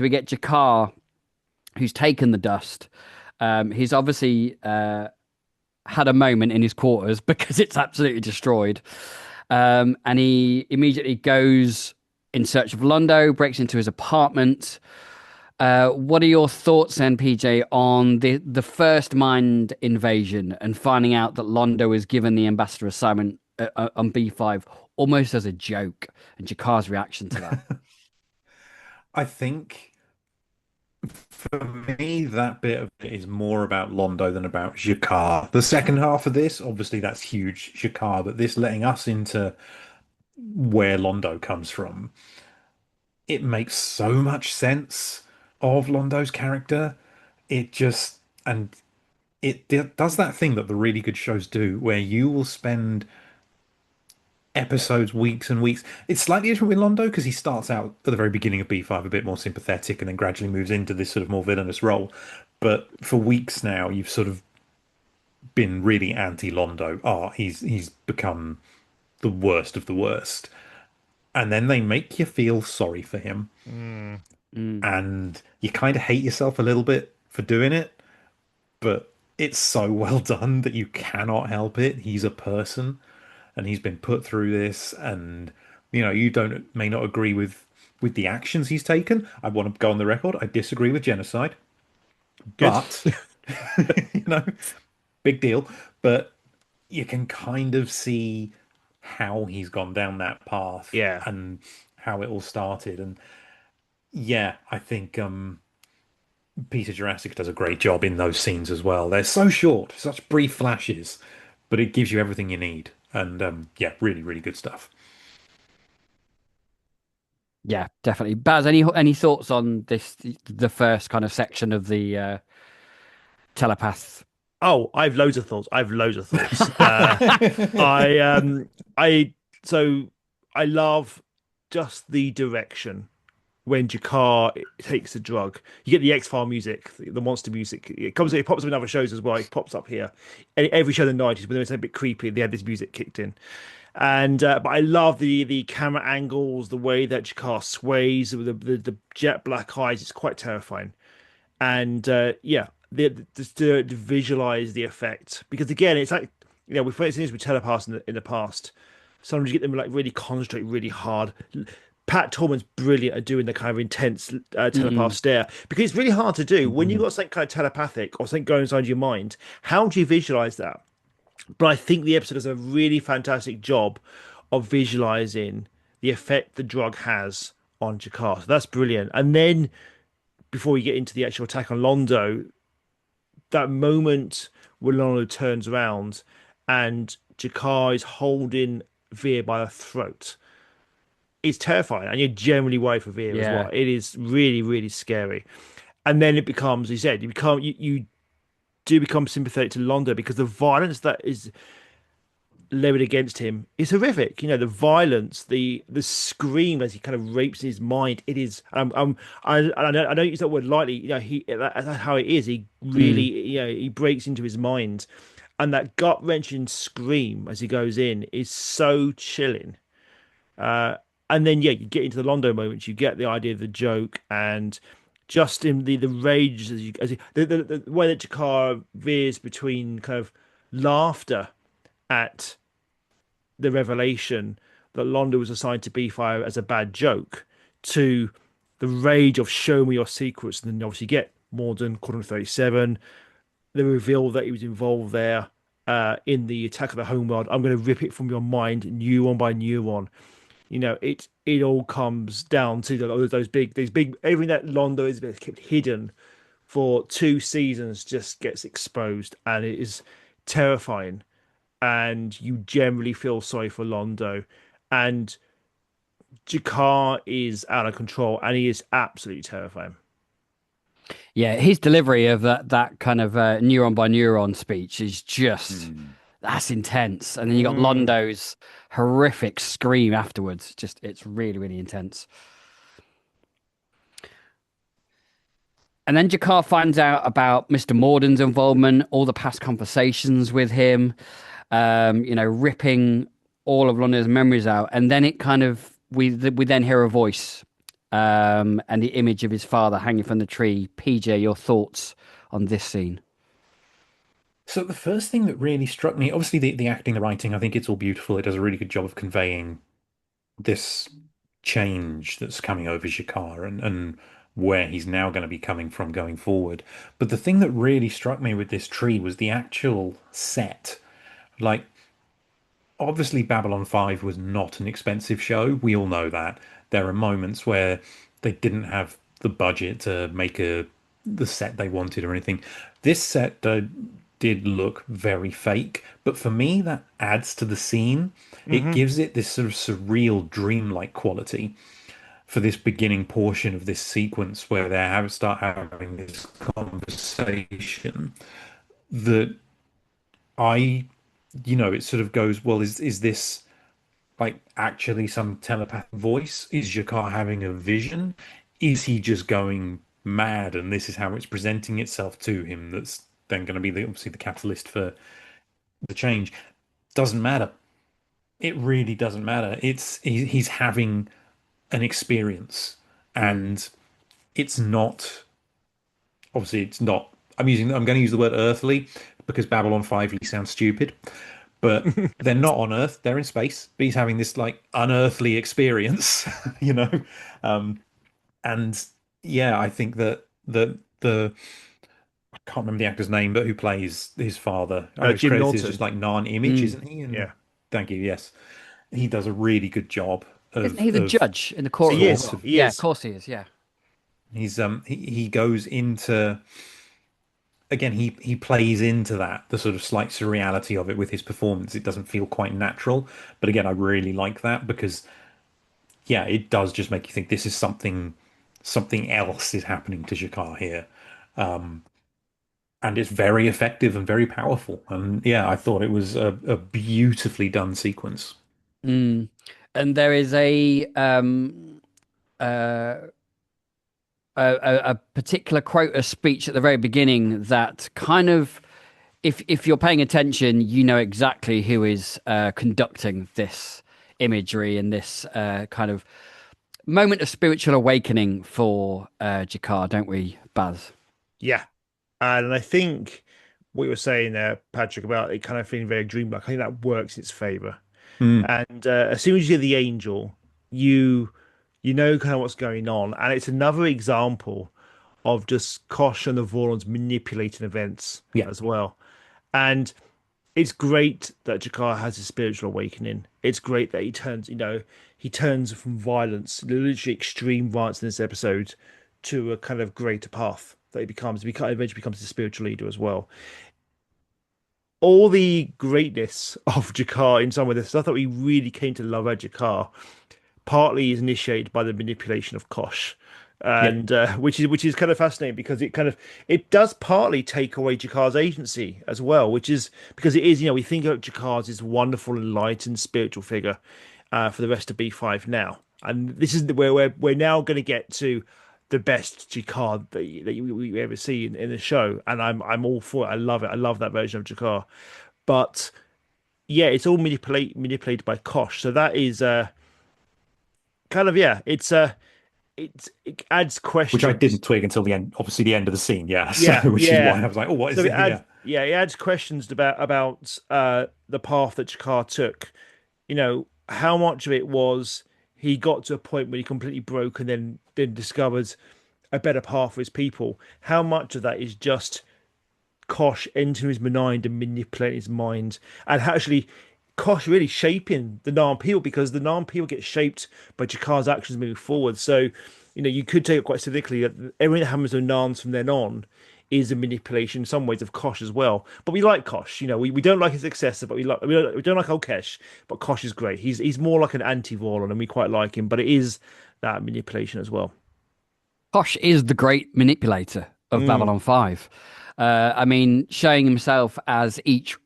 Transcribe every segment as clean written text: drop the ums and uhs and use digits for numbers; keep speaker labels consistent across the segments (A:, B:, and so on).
A: So we get Jakar, who's taken the dust. He's obviously had a moment in his quarters because it's absolutely destroyed. And he immediately goes in search of Londo, breaks into his apartment. What are your thoughts then, PJ, on the first mind invasion and finding out that Londo is given the ambassador assignment on B5 almost as a joke, and Jakar's reaction to that?
B: I think for me, that bit of it is more about Londo than about Jakar. The second half of this, obviously, that's huge, Jakar, but this letting us into where Londo comes from, it makes so much sense of Londo's character. It just, and does that thing that the really good shows do, where you will spend episodes, weeks and weeks. It's slightly different with Londo because he starts out at the very beginning of B5 a bit more sympathetic and then gradually moves into this sort of more villainous role. But for weeks now, you've sort of been really anti-Londo. Oh, he's become the worst of the worst. And then they make you feel sorry for him.
C: Mm.
A: Mm.
B: And you kind of hate yourself a little bit for doing it, but it's so well done that you cannot help it. He's a person and he's been put through this, and you don't may not agree with the actions he's taken. I want to go on the record. I disagree with genocide,
C: Good.
B: but you know, big deal. But you can kind of see how he's gone down that path
C: Yeah.
B: and how it all started. And yeah, I think Peter Jurassic does a great job in those scenes as well. They're so short, such brief flashes, but it gives you everything you need. And yeah, really, really good stuff.
A: Yeah, definitely. Baz, any thoughts on this, the first kind of section of the telepath?
C: Oh, I've loads of thoughts. I've loads of thoughts. I I so I love just the direction when Jakar takes the drug. You get the X-File music, the monster music. It pops up in other shows as well. It pops up here. Every show in the 90s when it was a bit creepy, they had this music kicked in. And but I love the camera angles, the way that Jakar sways with the jet black eyes. It's quite terrifying. And yeah, just to visualize the effect, because again, it's like we've seen this with telepaths in the past. Sometimes you get them like really concentrate really hard. Pat Tallman's brilliant at doing the kind of intense telepath
A: Mm.
C: stare because it's really hard to do when you've
B: Mhm.
C: got something kind of telepathic or something going inside your mind. How do you visualize that? But I think the episode does a really fantastic job of visualizing the effect the drug has on Jakar. So that's brilliant. And then before we get into the actual attack on Londo, that moment where Londo turns around and Jakar is holding Veer by the throat. It's terrifying, and you're generally worried for Veer as well.
A: Yeah.
C: It is really, really scary. And then it becomes, you said, you do become sympathetic to Londo because the violence that is levied against him is horrific. The violence, the scream as he kind of rapes his mind. It is. I don't use that word lightly. That's how it is. He really,
A: Mm.
C: he breaks into his mind, and that gut wrenching scream as he goes in is so chilling. Uh, and then yeah, you get into the Londo moments. You get the idea of the joke and. Just in the rage the way that Jakar veers between kind of laughter at the revelation that Londo was assigned to B5 as a bad joke to the rage of show me your secrets. And then obviously you get Morden, Quadrant 37, the reveal that he was involved there in the attack of the homeworld. I'm going to rip it from your mind, neuron by neuron. It all comes down to these big, everything that Londo is kept hidden for 2 seasons just gets exposed, and it is terrifying and you generally feel sorry for Londo. And Jakar is out of control, and he is absolutely terrifying.
A: Yeah, his delivery of that kind of neuron by neuron speech is just
B: Mm.
A: that's intense. And then you got
C: Mm.
A: Londo's horrific scream afterwards. Just it's really, really intense. And then Jakar finds out about Mr. Morden's involvement, all the past conversations with him, ripping all of Londo's memories out. And then it kind of we then hear a voice and the image of his father hanging from the tree. PJ, your thoughts on this scene?
B: So the first thing that really struck me, obviously the acting, the writing, I think it's all beautiful. It does a really good job of conveying this change that's coming over Shakar and where he's now going to be coming from going forward. But the thing that really struck me with this tree was the actual set. Like, obviously, Babylon 5 was not an expensive show. We all know that. There are moments where they didn't have the budget to make the set they wanted or anything. This set did look very fake, but for me, that adds to the scene. It
C: Hmm.
B: gives it this sort of surreal, dreamlike quality for this beginning portion of this sequence where start having this conversation that I, it sort of goes, well, is this like actually some telepathic voice? Is Jakar having a vision? Is he just going mad and this is how it's presenting itself to him? That's then going to be obviously the catalyst for the change. Doesn't matter. It really doesn't matter. He's having an experience,
A: Mm.
B: and it's not obviously it's not. I'm going to use the word earthly because Babylon 5 sounds stupid, but they're not on Earth. They're in space. But he's having this like unearthly experience, you know. Um, and yeah, I think that the I can't remember the actor's name, but who plays his father? I know his
C: Jim
B: credit is just
C: Norton.
B: like Nan Image,
A: Mm.
B: isn't he? And
C: Yeah,
B: thank you. Yes, he does a really good job
A: Isn't he the
B: of
A: judge in the courtroom
C: he
A: as
C: is.
B: sort
A: well?
B: of.
C: He
A: Yeah, of
C: is.
A: course he is. Yeah.
B: He goes into again he plays into that the sort of slight surreality of it with his performance. It doesn't feel quite natural, but again I really like that because yeah, it does just make you think this is something else is happening to Jakar here. And it's very effective and very powerful. And yeah, I thought it was a beautifully done sequence.
A: Mm. And there is uh, a particular quote, a speech at the very beginning that kind of, if you're paying attention, you know exactly who is conducting this imagery and this kind of moment of spiritual awakening for Jakar, don't we, Baz?
C: Yeah, and I think what you were saying there, Patrick, about it kind of feeling very dreamlike, I think that works in its favor.
B: Mm,
C: And as soon as you hear the angel, you you know kind of what's going on, and it's another example of just Kosh and the Vorlons manipulating events
B: yeah,
C: as well. And it's great that Jakar has a spiritual awakening. It's great that he turns from violence, literally extreme violence in this episode, to a kind of greater path that eventually becomes a spiritual leader as well. All the greatness of Jakar in some of the stuff that we really came to love about Jakar partly is initiated by the manipulation of Kosh,
B: yeah,
C: and which is kind of fascinating because it does partly take away Jakar's agency as well, which is because it is we think of Jakar as this wonderful enlightened spiritual figure for the rest of B5 now, and this is where we're now going to get to the best Jakar that we ever see in the show, and I'm all for it. I love it. I love that version of Jakar, but yeah, it's all manipulated by Kosh, so that is kind of yeah, it adds
B: which I didn't
C: questions.
B: twig until the end, obviously the end of the scene. Yeah, so
C: Yeah,
B: which is why
C: yeah.
B: I was like, oh, what is
C: So it
B: it?
C: adds
B: Yeah,
C: it adds questions about the path that Jakar took. How much of it was he got to a point where he completely broke and then discovered a better path for his people. How much of that is just Kosh entering his mind and manipulating his mind, and actually Kosh really shaping the Narn people because the Narn people get shaped by Jakar's actions moving forward. So, you could take it quite cynically that everything that happens with Narns from then on is a manipulation in some ways of Kosh as well. But we like Kosh, we don't like his successor, but we don't like Olkesh, but Kosh is great. He's more like an anti-Vorlon and we quite like him, but it is that manipulation as well.
A: Kosh is the great manipulator of
C: Mm,
A: Babylon 5. I mean, showing himself as each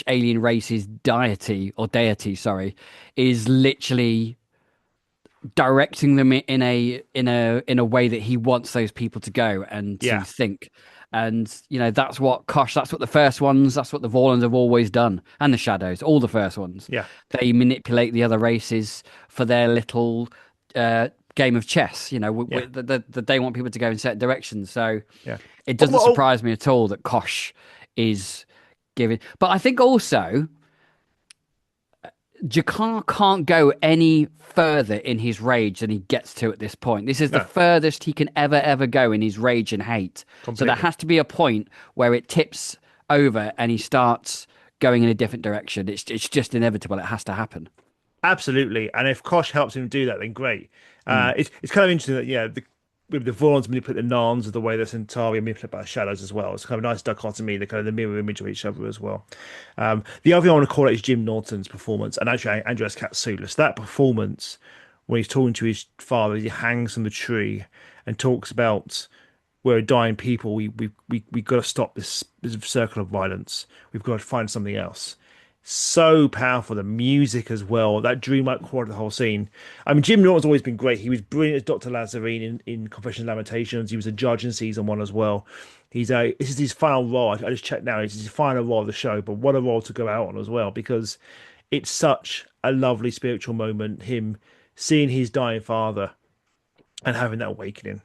A: alien race's deity, sorry, is literally directing them in a way that he wants those people to go and to
C: yeah,
A: think. And that's what Kosh, that's what the first ones, that's what the Vorlons have always done, and the Shadows, all the first ones.
C: yeah,
A: They manipulate the other races for their little game of chess. You know,
C: Yeah,
A: they want people to go in certain directions. So
C: yeah.
A: it
C: Oh,
A: doesn't
C: well,
A: surprise me at all that Kosh is giving. But I think also Jakar can't go any further in his rage than he gets to at this point. This is the
C: no,
A: furthest he can ever go in his rage and hate. So there
C: completely.
A: has to be a point where it tips over and he starts going in a different direction. It's just inevitable. It has to happen.
C: Absolutely. And if Kosh helps him do that, then great.
A: Mm.
C: It's kind of interesting that, yeah, with the Vaughns manipulate the Narns of the way that Centauri manipulate by shadows as well. It's kind of a nice dichotomy, the kind of the mirror image of each other as well. The other thing I want to call out is Jim Norton's performance, and actually Andreas Katsoulis. That performance when he's talking to his father, he hangs from the tree and talks about we're dying people. We got to stop this circle of violence. We've got to find something else. So powerful. The music as well. That dreamlike quality of the whole scene. I mean, Jim Norton's always been great. He was brilliant as Dr. Lazarine in Confessions of Lamentations. He was a judge in season one as well. This is his final role. I just checked now. It's his final role of the show, but what a role to go out on as well, because it's such a lovely spiritual moment. Him seeing his dying father and having that awakening.